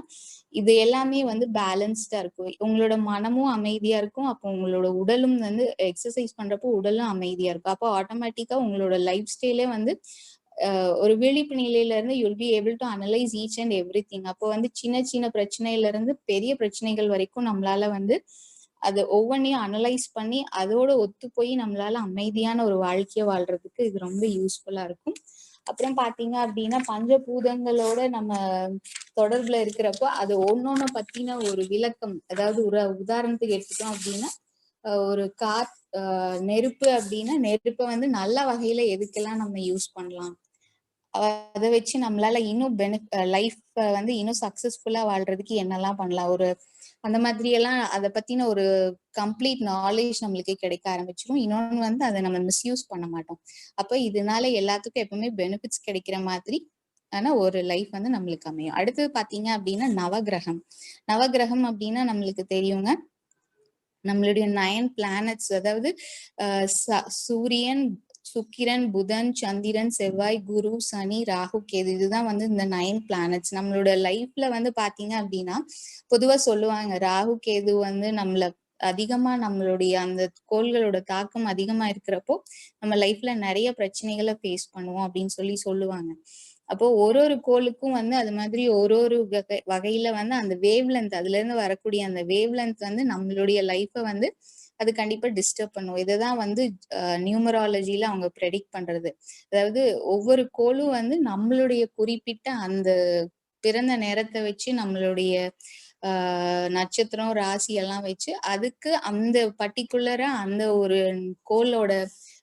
இது எல்லாமே வந்து பேலன்ஸ்டா இருக்கும். உங்களோட மனமும் அமைதியா இருக்கும். அப்போ உங்களோட உடலும் வந்து எக்சர்சைஸ் பண்றப்போ உடலும் அமைதியா இருக்கும். அப்போ ஆட்டோமேட்டிக்கா உங்களோட லைஃப் ஸ்டைலே வந்து ஒரு விழிப்பு நிலையில இருந்து you will be able to analyse each and everything. அப்போ வந்து சின்ன சின்ன பிரச்சனையில இருந்து பெரிய பிரச்சனைகள் வரைக்கும் நம்மளால வந்து அது ஒவ்வொன்னையும் அனலைஸ் பண்ணி அதோட ஒத்து போய் நம்மளால அமைதியான ஒரு வாழ்க்கைய வாழ்றதுக்கு இது ரொம்ப யூஸ்ஃபுல்லா இருக்கும். அப்புறம் பார்த்தீங்க அப்டின்னா, பஞ்சபூதங்களோட நம்ம தொடர்புல இருக்கிறப்போ, அது ஒண்ணொண்ண பத்தின ஒரு விளக்கம். அதாவது ஒரு உதாரணத்துக்கு எடுத்துட்டோம் அப்டின்னா, ஒரு நெருப்பு அப்டின்னா, நெருப்ப வந்து நல்ல வகையில எதுக்கெல்லாம் நம்ம யூஸ் பண்ணலாம்? அத வச்சு நம்மளால இன்னும் லைஃப்ப வந்து இன்னும் சக்சஸ்ஃபுல்லா வாழ்றதுக்கு என்னலாம் பண்ணலாம்? அந்த மாதிரி எல்லாம் அத பத்தின ஒரு கம்ப்ளீட் நாலேட்ஜ் நம்மளுக்கு கிடைக்க ஆரம்பிச்சுரும். இன்னொன்னு வந்து அத நம்ம மிஸ்யூஸ் பண்ண மாட்டோம். அப்ப இதனால எல்லாத்துக்கும் எப்பவுமே பெனிஃபிட்ஸ் கிடைக்கிற மாதிரி ஆனா ஒரு லைஃப் வந்து நம்மளுக்கு அமையும். அடுத்தது பார்த்தீங்க அப்டின்னா, நவகிரகம். நவகிரகம் அப்டின்னா நம்மளுக்கு தெரியுங்க. நம்மளுடைய 9 பிளானட்ஸ் அதாவது சூரியன், சுக்கிரன், புதன், சந்திரன், செவ்வாய், குரு, சனி, ராகு, கேது இதுதான் வந்து இந்த 9 பிளானட்ஸ். நம்மளோட லைஃப்ல வந்து பார்த்தீங்க அப்டின்னா, பொதுவா சொல்லுவாங்க ராகு, கேது வந்து அதிகமா நம்மளுடைய அந்த கோள்களோட தாக்கம் அதிகமா இருக்கிறப்போ, நம்ம லைஃப்ல நெறைய பிரச்சனைகள ஃபேஸ் பண்ணுவோம் அப்டின்னு சொல்லுவாங்க. அப்போ ஒரு ஒரு கோளுக்கும் வந்து அது மாதிரி ஒரு ஒரு வகையில வந்து அந்த வேவ் லென்த் அதுலேருந்து வரக்கூடிய அந்த வேவ் லென்த் வந்து நம்மளுடைய லைஃப்ப வந்து அது கண்டிப்பா டிஸ்டர்ப் பண்ணும். இததான் வந்து நியூமராலஜில அவங்க ப்ரெடிக்ட் பண்றது. அதாவது ஒவ்வொரு கோளும் வந்து நம்மளுடைய குறிப்பிட்ட அந்த பிறந்த நேரத்த வச்சு நம்மளுடைய நட்சத்திரம், ராசி எல்லாம் வச்சு அதுக்கு அந்த பர்ட்டிகுலரா அந்த ஒரு கோளோட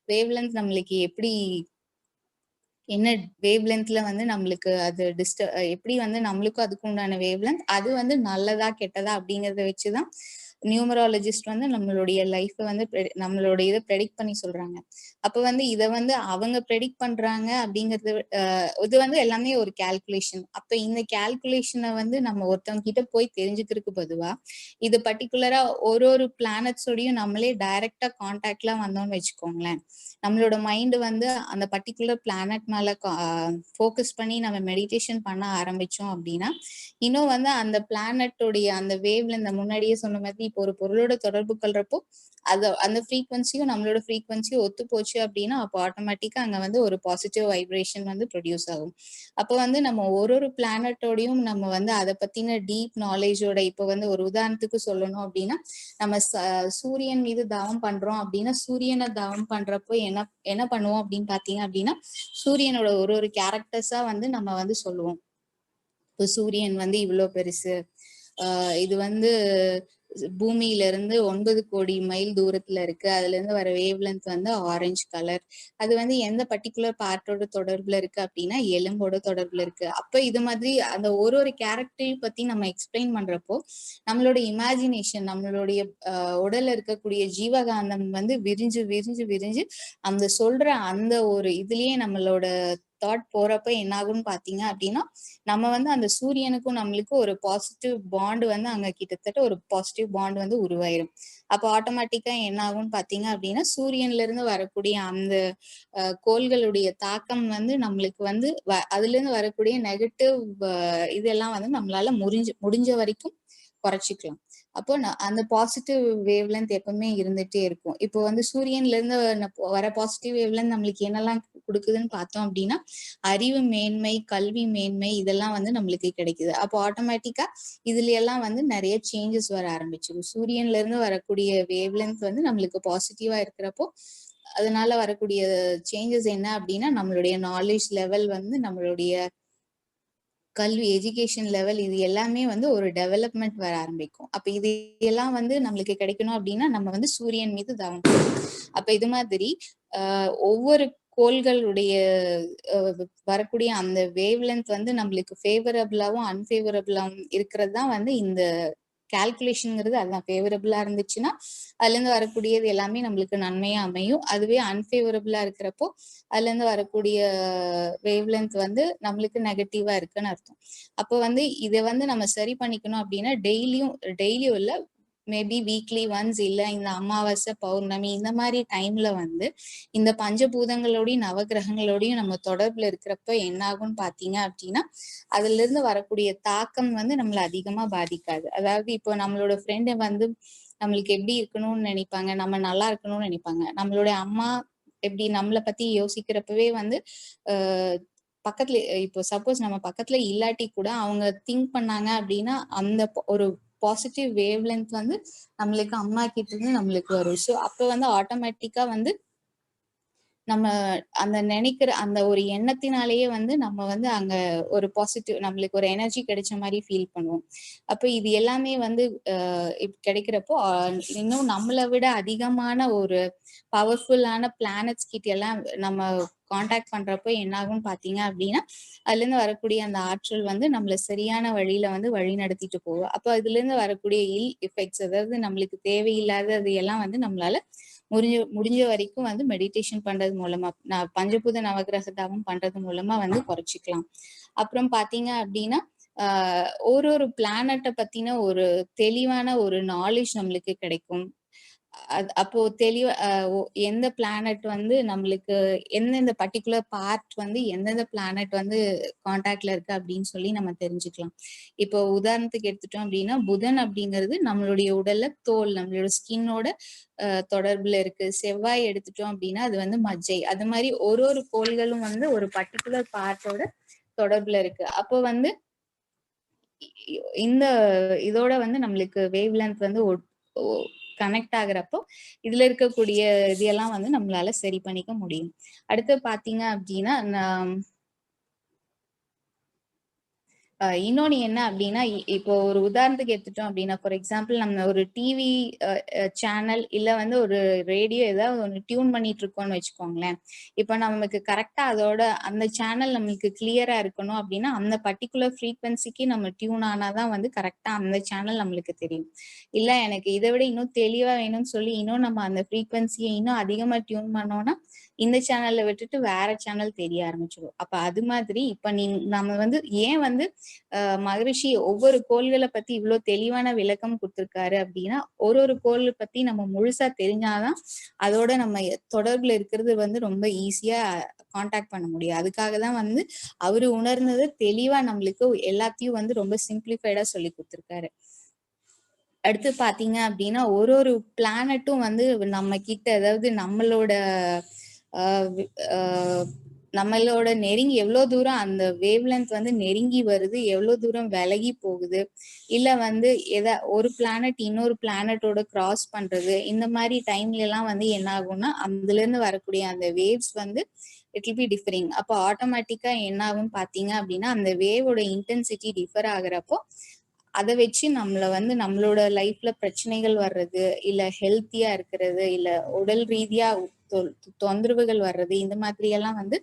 வேவ் லென்த் நம்மளுக்கு என்ன வேவ் லென்த்ல வந்து நம்மளுக்கு அது எப்படி வந்து நம்மளுக்கும் அதுக்கு உண்டான வேவ் லென்த் அது வந்து நல்லதா, கெட்டதா அப்படிங்கிறத வச்சுதான் நியூமராலஜிஸ்ட் வந்து நம்மளுடைய லைஃப் வந்து நம்மளுடைய இதை ப்ரெடிக்ட் பண்ணி சொல்றாங்க. அப்ப வந்து இதை வந்து அவங்க ப்ரெடிக்ட் பண்றாங்க அப்படிங்கறது இது வந்து எல்லாமே ஒரு கால்குலேஷன். அப்ப இந்த கால்குலேஷனை வந்து நம்ம ஒருத்தவங்க கிட்ட போய் தெரிஞ்சுக்கிறதுக்கு பொதுவா இது பர்டிகுலரா ஒரு பிளானட்ஸோடையும் நம்மளே டைரக்டா கான்டாக்ட்ல வந்தோம்னு வச்சுக்கோங்களேன். நம்மளோட மைண்ட் வந்து அந்த பர்டிகுலர் பிளானட் மேல ஃபோக்கஸ் பண்ணி நம்ம மெடிடேஷன் பண்ண ஆரம்பிச்சோம் அப்படின்னா இன்னும் வந்து அந்த பிளானட்டோடைய அந்த வேவ்ல இந்த முன்னாடியே சொன்ன மாதிரி இப்போ ஒரு பொருளோட தொடர்பு கொள்றப்போ அந்த ஃப்ரீக்வன்சியும் நம்மளோட ஃப்ரீக்வன்சியும் ஒத்து போச்சு அப்படின்னா அப்போ ஆட்டோமேட்டிக்கா அங்க வந்து ஒரு பாசிட்டிவ் வைப்ரேஷன் வந்து ப்ரொடியூஸ் ஆகும். அப்போ வந்து நம்ம ஒரு பிளானட்டோடையும் நம்ம வந்து அதை பத்தின டீப் நாலேஜோட இப்போ வந்து ஒரு உதாரணத்துக்கு சொல்லணும் அப்படின்னா நம்ம சூரியன் மீது தவம் பண்றோம் அப்படின்னா சூரியனை தவம் பண்றப்போ என்ன பண்ணுவோம் அப்படின்னு பாத்தீங்க அப்படின்னா சூரியனோட ஒரு கேரக்டர்ஸா வந்து நம்ம வந்து சொல்லுவோம். இப்போ சூரியன் வந்து இவ்வளவு பெருசு, இது வந்து பூமியில இருந்து 9 கோடி மைல் தூரத்துல இருக்கு, அதுல இருந்து வர வேவ் லென்த் வந்து ஆரஞ்சு கலர், அது வந்து எந்த பர்டிகுலர் பார்ட்டோட தொடர்புல இருக்கு அப்படின்னா எலும்போட தொடர்புல இருக்கு. அப்ப இது மாதிரி அந்த ஒரு கேரக்டரையும் பத்தி நம்ம எக்ஸ்பிளைன் பண்றப்போ நம்மளோட இமேஜினேஷன், நம்மளுடைய உடல்ல இருக்கக்கூடிய ஜீவகாந்தம் வந்து விரிஞ்சு விரிஞ்சு விரிஞ்சு அந்த சொல்ற அந்த ஒரு இதுலயே நம்மளோட தாட் போறப்ப என்ன ஆகும்னு பாத்தீங்க அப்படின்னா நம்ம வந்து அந்த சூரியனுக்கும் நம்மளுக்கும் ஒரு பாசிட்டிவ் பாண்ட் வந்து அங்க கிட்டத்தட்ட ஒரு பாசிட்டிவ் பாண்ட் வந்து உருவாயிரும். அப்போ ஆட்டோமேட்டிக்கா என்ன ஆகும்னு பாத்தீங்க அப்படின்னா சூரியன்ல இருந்து வரக்கூடிய அந்த கோள்களுடைய தாக்கம் வந்து நம்மளுக்கு வந்து அதுல இருந்து வரக்கூடிய நெகட்டிவ் இதெல்லாம் வந்து நம்மளால முடிஞ்ச வரைக்கும் குறைச்சிக்கலாம். அப்போ அந்த பாசிட்டிவ் வேவ் லென்த் எப்பவுமே இருந்துட்டே இருக்கும். இப்போ வந்து சூரியன்ல இருந்து வர பாசிட்டிவ் வேவ் லென்த் நம்மளுக்கு என்னெல்லாம் கொடுக்குதுன்னு பார்த்தோம் அப்படின்னா அறிவு மேன்மை, கல்வி மேன்மை, இதெல்லாம் வந்து நம்மளுக்கு கிடைக்குது. அப்போ ஆட்டோமேட்டிக்கா இதுல எல்லாம் வந்து நிறைய சேஞ்சஸ் வர ஆரம்பிச்சிடும். சூரியன்ல இருந்து வரக்கூடிய வேவ் லென்த் வந்து நம்மளுக்கு பாசிட்டிவா இருக்கிறப்போ அதனால வரக்கூடிய சேஞ்சஸ் என்ன அப்படின்னா நம்மளுடைய நாலேஜ் லெவல் வந்து நம்மளுடைய கல்வி எஜுகேஷன் லெவல் இது எல்லாமே வந்து ஒரு டெவலப்மெண்ட் வர ஆரம்பிக்கும். அப்ப இது எல்லாம் வந்து நம்மளுக்கு கிடைக்கணும் அப்படின்னா நம்ம வந்து சூரியன் மீது தவம் பண்ணணும். அப்ப இது மாதிரி ஒவ்வொரு கோள்களுடைய வரக்கூடிய அந்த வேவ் லென்த் வந்து நம்மளுக்கு ஃபேவரபிளாவும் அன்ஃபேவரபிளாவும் இருக்கிறது தான் வந்து இந்த கால்குலேஷன்ங்கிறது. அதுதான் ஃபேவரபிளா இருந்துச்சுன்னா அதுல இருந்து வரக்கூடியது எல்லாமே நம்மளுக்கு நன்மையா அமையும். அதுவே அன்ஃபேவரபிளா இருக்கிறப்போ அதுல இருந்து வரக்கூடிய வேவ் லென்த் வந்து நம்மளுக்கு நெகட்டிவா இருக்குன்னு அர்த்தம். அப்போ வந்து இதை வந்து நம்ம சரி பண்ணிக்கணும் அப்படின்னா டெய்லியும் இல்ல, மேபி வீக்லி ஒன்ஸ், இல்ல இந்த அமாவாசை பௌர்ணமி இந்த மாதிரி டைம்ல வந்து இந்த பஞ்சபூதங்களோடையும் நவகிரகங்களோடையும் நம்ம தொடர்புல இருக்கிறப்ப என்ன ஆகும்னு பாத்தீங்க அப்படின்னா அதுல இருந்து வரக்கூடிய தாக்கம் வந்து நம்மள அதிகமா பாதிக்காது. அதாவது இப்போ நம்மளோட ஃப்ரெண்டு வந்து நம்மளுக்கு எப்படி இருக்கணும்னு நினைப்பாங்க, நம்ம நல்லா இருக்கணும்னு நினைப்பாங்க. நம்மளுடைய அம்மா எப்படி நம்மளை பத்தி யோசிக்கிறப்பவே வந்து பக்கத்துல இப்போ சப்போஸ் நம்ம பக்கத்துல இல்லாட்டி கூட அவங்க திங்க் பண்ணாங்க அப்படின்னா அந்த ஒரு பாசிட்டிவ் வேவ் லென்த் வந்து நம்மளுக்கு அம்மா கிட்ட இருந்து நம்மளுக்கு வரும். ஸோ அப்போ வந்து ஆட்டோமேட்டிக்கா வந்து நம்ம அந்த நினைக்கிற அந்த ஒரு எண்ணத்தினாலேயே வந்து நம்ம வந்து அங்க ஒரு பாசிட்டிவ் நம்மளுக்கு ஒரு எனர்ஜி கிடைச்ச மாதிரி ஃபீல் பண்ணுவோம். அப்ப இது எல்லாமே வந்து கிடைக்கிறப்போ இன்னும் நம்மளை விட அதிகமான ஒரு பவர்ஃபுல்லான பிளானட்ஸ் கிட்ட எல்லாம் நம்ம கான்டாக்ட் பண்றப்போ என்ன ஆகும்னு பாத்தீங்க அப்படின்னா அதுல இருந்து வரக்கூடிய அந்த ஆற்றல் வந்து நம்மள சரியான வழியில வந்து வழி நடத்திட்டு போகும். அப்போ இதுல இருந்து வரக்கூடிய இல் எஃபெக்ட்ஸ், அதாவது நம்மளுக்கு தேவையில்லாதது எல்லாம் வந்து நம்மளால முடிஞ்ச வரைக்கும் வந்து மெடிடேஷன் பண்றது மூலமா பஞ்சபூத நவகிரக தவம் பண்றது மூலமா வந்து குறைச்சிக்கலாம். அப்புறம் பாத்தீங்க அப்படின்னா ஒரு பிளானட்டை பத்தின ஒரு தெளிவான ஒரு நாலேஜ் நம்மளுக்கு கிடைக்கும். அப்போ தெளிவா எந்த பிளானட் வந்து நம்மளுக்கு எந்தெந்த பர்டிகுலர் பார்ட் வந்து எந்தெந்த பிளானட் வந்து கான்டாக்ட்ல இருக்கு அப்படின்னு சொல்லி நம்ம தெரிஞ்சுக்கலாம். இப்போ உதாரணத்துக்கு எடுத்துட்டோம் அப்படின்னா புதன் அப்படிங்கிறது நம்மளுடைய உடல்ல தோல், நம்மளோட ஸ்கின்னோட தொடர்புல இருக்கு. செவ்வாய் எடுத்துட்டோம் அப்படின்னா அது வந்து மஜ்ஜை. அது மாதிரி ஒரு கோள்களும் வந்து ஒரு பர்டிகுலர் பார்ட்டோட தொடர்புல இருக்கு. அப்போ வந்து இந்த இதோட வந்து நம்மளுக்கு வேவ் லென்த் வந்து கனெக்ட் ஆகுறப்போ இதுல இருக்கக்கூடிய இதெல்லாம் வந்து நம்மளால சரி பண்ணிக்க முடியும். அடுத்து பாத்தீங்க அப்படின்னா இன்னொன்னு என்ன அப்படின்னா, இப்போ ஒரு உதாரணத்துக்கு எடுத்துட்டோம் அப்படின்னா, ஃபார் எக்ஸாம்பிள் நம்ம ஒரு டிவி சேனல் இல்ல வந்து ஒரு ரேடியோ ஏதாவது ஒன்று டியூன் பண்ணிட்டு இருக்கோம்னு வச்சுக்கோங்களேன். இப்போ நமக்கு கரெக்டா அதோட அந்த சேனல் நம்மளுக்கு கிளியரா இருக்கணும் அப்படின்னா, அந்த பர்ட்டிகுலர் ஃப்ரீக்வன்சிக்கு நம்ம டியூன் ஆனாதான் வந்து கரெக்டா அந்த சேனல் நம்மளுக்கு தெரியும். இல்ல எனக்கு இதை விட இன்னும் தெளிவா வேணும்னு சொல்லி இன்னும் நம்ம அந்த ஃப்ரீக்வன்சியை இன்னும் அதிகமா டியூன் பண்ணோம்னா இந்த சேனல்ல விட்டுட்டு வேற சேனல் தெரிய ஆரம்பிச்சிடும். அப்ப அது மாதிரி இப்ப நம்ம வந்து ஏன் வந்து மகரிஷி ஒவ்வொரு கோள்களை பத்தி இவ்வளவு தெளிவான விளக்கம் கொடுத்திருக்காரு அப்படின்னா, ஒரு கோள் பத்தி நம்ம முழுசா தெரிஞ்சாதான் அதோட நம்ம தொடர்புல இருக்கிறது வந்து ரொம்ப ஈஸியா கான்டாக்ட் பண்ண முடியும். அதுக்காக தான் வந்து அவரு உணர்ந்தது தெளிவா நம்மளுக்கு எல்லாத்தையும் வந்து ரொம்ப சிம்பிளிஃபைடா சொல்லி கொடுத்திருக்காரு. அடுத்து பாத்தீங்க அப்படின்னா ஒரு பிளானட்டும் வந்து நம்ம கிட்ட, அதாவது நம்மளோட நெருங்கி எவ்வளவு தூரம் அந்த வேவ் லென்த் வந்து நெருங்கி வருது, எவ்வளவு தூரம் விலகி போகுது, இல்ல வந்து ஒரு பிளானட் இன்னொரு பிளானட்டோட கிராஸ் பண்றது, இந்த மாதிரி டைம்ல எல்லாம் வந்து என்ன ஆகும்னா அதுல இருந்து வரக்கூடிய அந்த வேவ்ஸ் வந்து இட் வில் பி டிஃபரிங். அப்போ ஆட்டோமேட்டிக்கா என்ன ஆகும் பாத்தீங்க அப்படின்னா, அந்த வேவோட இன்டென்சிட்டி டிஃபர் ஆகுறப்போ அதை வச்சு நம்மளோட லைஃப்ல பிரச்சனைகள் வர்றது, இல்ல ஹெல்த்தியா இருக்கிறது, இல்ல உடல் ரீதியா தொந்தரவுகள் வர்றது, இந்த மாதிரி எல்லாம் வந்து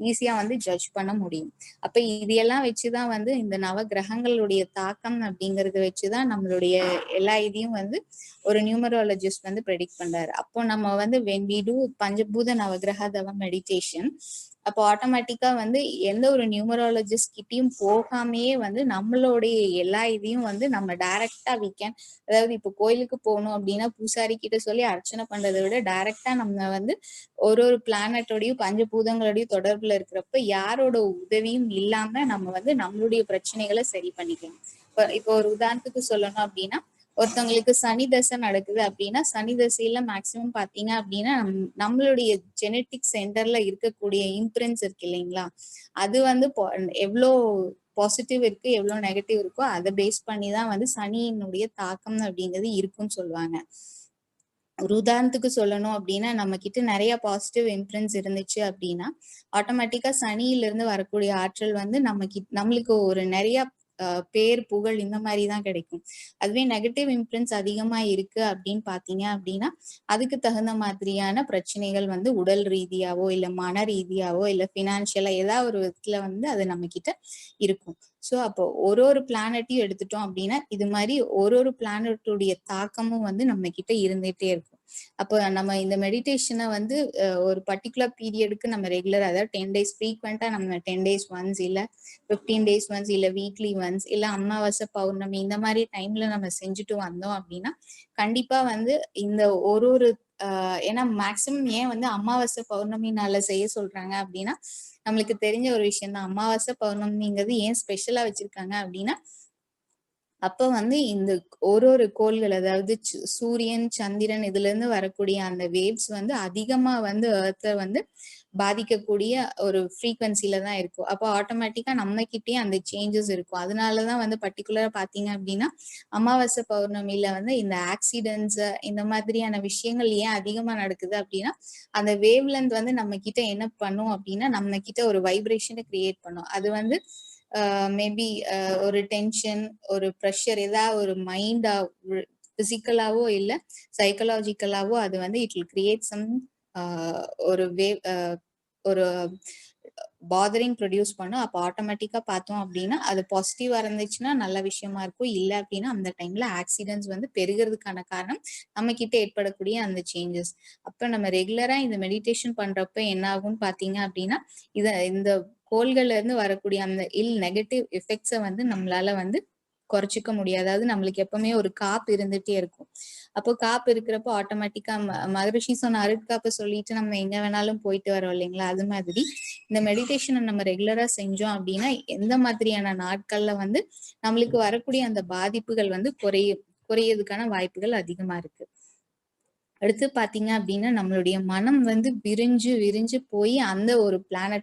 ஈஸியா வந்து ஜட்ஜ் பண்ண முடியும். அப்ப இதையெல்லாம் வச்சுதான் வந்து இந்த நவ கிரகங்களுடைய தாக்கம் அப்படிங்கறத வச்சுதான் நம்மளுடைய எல்லா இதையும் வந்து ஒரு நியூமராலஜிஸ்ட் வந்து ப்ரெடிக்ட் பண்றாரு. அப்போ நம்ம வந்து when we do பஞ்சபூத நவகிரக தவ மெடிடேஷன், அப்போ ஆட்டோமேட்டிக்கா வந்து எந்த ஒரு நியூமராலஜிஸ்ட் கிட்டயும் போகாமையே வந்து நம்மளுடைய எல்லா இதையும் வந்து நம்ம டைரக்டா வீக்கேன், அதாவது இப்போ கோயிலுக்கு போகணும் அப்படின்னா பூசாரி கிட்ட சொல்லி அர்ச்சனை பண்றதை விட டைரக்டா நம்ம வந்து ஒரு பிளானட்டோடையும் பஞ்சபூதங்களோடையும் தொடர்புல இருக்கிறப்ப யாரோட உதவியும் இல்லாம நம்ம வந்து நம்மளுடைய பிரச்சனைகளை சரி பண்ணிக்கலாம். இப்போ ஒரு உதாரணத்துக்கு சொல்லணும் அப்படின்னா, ஒருத்தவங்களுக்கு சனி தசை நடக்குது அப்படின்னா, சனி தசையில மேக்சிமம் பாத்தீங்க அப்படின்னா நம்மளுடைய ஜெனட்டிக் சென்டர்ல இருக்கக்கூடிய இம்ப்ரின்ஸ் இருக்கு இல்லைங்களா, அது வந்து எவ்வளோ பாசிட்டிவ் இருக்கு எவ்வளவு நெகட்டிவ் இருக்கோ அதை பேஸ் பண்ணிதான் வந்து சனியினுடைய தாக்கம் அப்படிங்கிறது இருக்குன்னு சொல்லுவாங்க. ஒரு உதாரணத்துக்கு சொல்லணும் அப்படின்னா, நம்ம கிட்ட நிறைய பாசிட்டிவ் இம்ப்ரின்ஸ் இருந்துச்சு அப்படின்னா ஆட்டோமேட்டிக்கா சனியில இருந்து வரக்கூடிய ஆற்றல் வந்து நம்மளுக்கு ஒரு நிறைய பேர் புகழ் இந்த மாதிரிதான் கிடைக்கும். அதுவே நெகட்டிவ் இம்ப்ரின்ஸ் அதிகமா இருக்கு அப்படின்னு பாத்தீங்க அப்படின்னா அதுக்கு தகுந்த மாதிரியான பிரச்சனைகள் வந்து உடல் ரீதியாவோ இல்ல மன ரீதியாவோ இல்ல பினான்சியலா ஏதாவது ஒரு விதத்துல வந்து அது நம்ம கிட்ட இருக்கும். சோ அப்போ ஒரு பிளானட்டையும் எடுத்துட்டோம் அப்படின்னா இது மாதிரி ஒரு பிளானட்டுடைய தாக்கமும் வந்து நம்ம கிட்ட இருந்துட்டே இருக்கும். அப்போ நம்ம இந்த மெடிடேஷனை வந்து ஒரு பர்டிகுலர் பீரியடுக்கு நம்ம ரெகுலர், அதாவது 10 days ஃப்ரீக்வெண்டா நம்ம 10 days ஒன்ஸ் இல்ல 15 days ஒன்ஸ் இல்ல வீக்லி ஒன்ஸ் இல்ல அமாவாசை பௌர்ணமி இந்த மாதிரி டைம்ல நம்ம செஞ்சுட்டு வந்தோம் அப்படின்னா கண்டிப்பா வந்து இந்த ஒரு ஏன்னா மேக்சிமம் ஏன் வந்து அமாவாசை பௌர்ணமினால செய்ய சொல்றாங்க அப்படின்னா, நம்மளுக்கு தெரிஞ்ச ஒரு விஷயம் தான். அமாவாசை பௌர்ணமிங்கிறது ஏன் ஸ்பெஷலா வச்சிருக்காங்க அப்படின்னா, அப்ப வந்து இந்த ஒரு கோள்கள், அதாவது சூரியன் சந்திரன் இதுல இருந்து வரக்கூடிய அந்த வேவ்ஸ் வந்து அதிகமா வந்து எர்த்தை வந்து பாதிக்கக்கூடிய ஒரு ஃப்ரீக்வன்சில தான் இருக்கும். அப்போ ஆட்டோமேட்டிக்கா நம்ம கிட்டயே அந்த சேஞ்சஸ் இருக்கும். அதனாலதான் வந்து பர்டிகுலரா பாத்தீங்க அப்படின்னா அமாவாசை பௌர்ணமியில வந்து இந்த ஆக்சிடென்ட்ஸ் இந்த மாதிரியான விஷயங்கள் ஏன் அதிகமா நடக்குது அப்படின்னா, அந்த வேவ் லென்த் வந்து நம்ம கிட்ட என்ன பண்ணும் அப்படின்னா நம்ம கிட்ட ஒரு வைப்ரேஷனை கிரியேட் பண்ணும். அது வந்து மேபி ஒரு டென்ஷன், ஒரு ப்ரெஷர், ஏதாவது ஒரு மைண்டா பிசிக்கலாவோ இல்ல சைக்கலாஜிக்கலாவோ அது வந்து இட் வில் கிரியேட் சம் ஒரு வேவ் ஒரு பாதரிங் ப்ரொடியூஸ் பண்ணும். அப்போ ஆட்டோமேட்டிக்கா பார்த்தோம் அப்படின்னா அது பாசிட்டிவா இருந்துச்சுன்னா நல்ல விஷயமா இருக்கும். இல்ல அப்படின்னா அந்த டைம்ல ஆக்சிடென்ட்ஸ் வந்து பெருகிறதுக்கான காரணம் நம்ம கிட்ட ஏற்படக்கூடிய அந்த சேஞ்சஸ். அப்ப நம்ம ரெகுலரா இந்த மெடிடேஷன் பண்றப்ப என்ன ஆகும்னு பாத்தீங்க அப்படின்னா இந்த கோள்கள்ல இருந்து வரக்கூடிய அந்த நெகட்டிவ் எஃபெக்ட்ஸை வந்து நம்மளால வந்து குறைச்சிக்க முடியாது. அதாவது நம்மளுக்கு எப்பவுமே ஒரு காப்பு இருந்துட்டே இருக்கும். அப்போ காப்பு இருக்கிறப்போ ஆட்டோமேட்டிக்கா மகரிஷி சொன்ன அருட்காப்பை சொல்லிட்டு நம்ம எங்க வேணாலும் போயிட்டு வரோம் இல்லைங்களா, அது மாதிரி இந்த மெடிடேஷனை நம்ம ரெகுலரா செஞ்சோம் அப்படின்னா எந்த மாதிரியான நாட்கள்ல வந்து நம்மளுக்கு வரக்கூடிய அந்த பாதிப்புகள் வந்து குறையதுக்கான வாய்ப்புகள் அதிகமா இருக்கு. அடுத்து பாத்தீங்க அப்படின்னா நம்மளுடைய மனம் வந்து விரிஞ்சு போய் அந்த ஒரு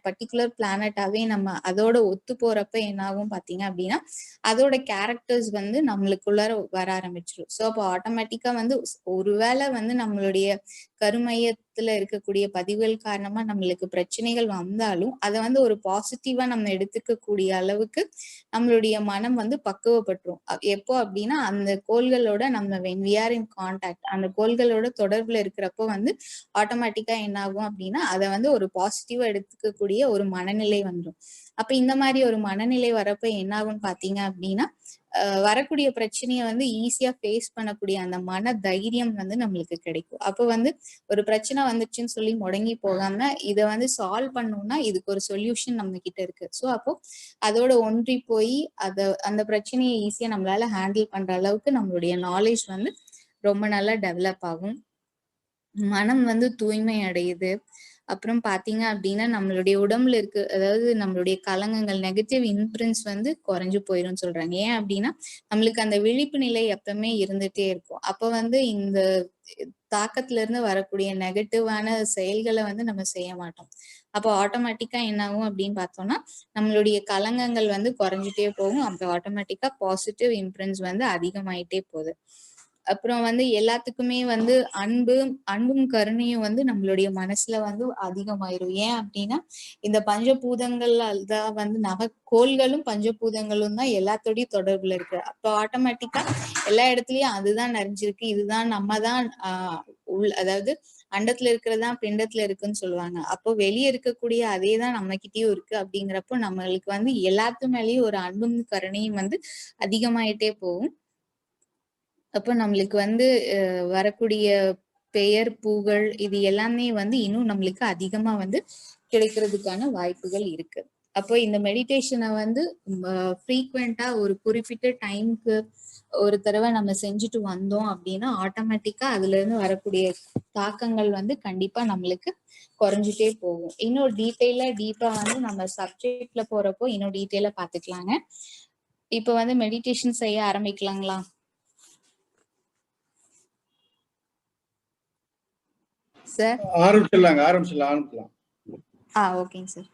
பர்டிகுலர் பிளானட்டாவே நம்ம அதோட ஒத்து போறப்ப என்ன ஆகும் பாத்தீங்க அப்படின்னா அதோட கேரக்டர்ஸ் வந்து நம்மளுக்குள்ளார வர ஆரம்பிச்சிடும். ஸோ அப்போ ஆட்டோமேட்டிக்கா வந்து ஒருவேளை வந்து நம்மளுடைய கருமைய உலகத்துல இருக்கக்கூடிய பதிவுகள் காரணமா நம்மளுக்கு பிரச்சனைகள் வந்தாலும் அதை வந்து ஒரு பாசிட்டிவா நம்ம எடுத்துக்க கூடிய அளவுக்கு நம்மளுடைய மனம் வந்து பக்குவப்பட்டுரும். எப்போ அப்படின்னா அந்த கோள்களோட நம்ம when we are in contact, அந்த கோள்களோட தொடர்புல இருக்கிறப்போ வந்து ஆட்டோமேட்டிக்கா என்ன ஆகும் அப்படின்னா அதை வந்து ஒரு பாசிட்டிவா எடுத்துக்கக்கூடிய ஒரு மனநிலை வந்துடும். அப்ப இந்த மாதிரி ஒரு மனநிலை வரப்ப என்ன ஆகும்னு பாத்தீங்க அப்படின்னா வரக்கூடிய பிரச்சனையை வந்து ஈஸியா ஃபேஸ் பண்ணக்கூடிய அந்த மன தைரியம் வந்து நம்மளுக்கு கிடைக்கும். அப்போ வந்து ஒரு பிரச்சனை வந்துச்சுன்னு சொல்லி முடங்கி போகாம இதை வந்து சால்வ் பண்ணணும்னா இதுக்கு ஒரு சொல்யூஷன் நம்ம கிட்ட இருக்கு. ஸோ அப்போ அதோட ஒன்றி போய் அந்த பிரச்சனையை ஈஸியா நம்மளால ஹேண்டில் பண்ற அளவுக்கு நம்மளுடைய நாலேஜ் வந்து ரொம்ப நல்லா டெவலப் ஆகும். மனம் வந்து தூய்மை அடையுது. அப்புறம் பாத்தீங்க அப்படின்னா நம்மளுடைய உடம்புல இருக்கு, அதாவது நம்மளுடைய கலங்கங்கள், நெகட்டிவ் இம்ப்ரின்ஸ் வந்து குறைஞ்சு போயிரும் சொல்றாங்க. ஏன் அப்படின்னா நம்மளுக்கு அந்த விழிப்பு நிலை எப்பவுமே இருந்துட்டே இருக்கும். அப்ப வந்து இந்த தாக்கத்துல இருந்து வரக்கூடிய நெகட்டிவான செயல்களை வந்து நம்ம செய்ய மாட்டோம். அப்போ ஆட்டோமேட்டிக்கா என்ன ஆகும் அப்படின்னு பார்த்தோம்னா நம்மளுடைய கலங்கங்கள் வந்து குறைஞ்சிட்டே போகும். அப்போ ஆட்டோமேட்டிக்கா பாசிட்டிவ் இம்ப்ரின்ஸ் வந்து அதிகமாயிட்டே போகுது. அப்புறம் வந்து எல்லாத்துக்குமே வந்து அன்பும் கருணையும் வந்து நம்மளுடைய மனசுல வந்து அதிகமாயிரும். ஏன் அப்படின்னா இந்த பஞ்சபூதங்கள் தான் வந்து கோள்களும் பஞ்சபூதங்களும் தான் எல்லாத்தோடயும் தொடர்புல இருக்கு. அப்போ ஆட்டோமேட்டிக்கா எல்லா இடத்துலயும் அதுதான் நிறைஞ்சிருக்கு, இதுதான் நம்ம தான் அதாவது அண்டத்துல இருக்கிறதா பிண்டத்துல இருக்குன்னு சொல்லுவாங்க. அப்போ வெளியே இருக்கக்கூடிய அதே தான் நம்ம கிட்டயும் இருக்கு. அப்படிங்கிறப்போ நம்மளுக்கு வந்து எல்லாத்து மேலயும் ஒரு அன்பும் கருணையும் வந்து அதிகமாயிட்டே போகும். அப்போ நம்மளுக்கு வந்து வரக்கூடிய பெயர் புகழ் இது எல்லாமே வந்து இன்னும் நம்மளுக்கு அதிகமா வந்து கிடைக்கிறதுக்கான வாய்ப்புகள் இருக்கு. அப்போ இந்த மெடிடேஷனை வந்து ஃப்ரீக்வெண்டா ஒரு குறிப்பிட்ட டைமுக்கு ஒரு தடவை நம்ம செஞ்சுட்டு வந்தோம் அப்படின்னா ஆட்டோமேட்டிக்கா அதுல இருந்து வரக்கூடிய தாக்கங்கள் வந்து கண்டிப்பா நம்மளுக்கு குறைஞ்சிட்டே போகும். இன்னும் டீப்பா வந்து நம்ம சப்ஜெக்ட்ல போறப்போ இன்னும் டீட்டெயிலா பாத்துக்கலாங்க. இப்போ வந்து மெடிடேஷன் செய்ய ஆரம்பிக்கலாங்களா? சார் ஆரம்பிச்சிடலாம். ஓகேங்க சார்.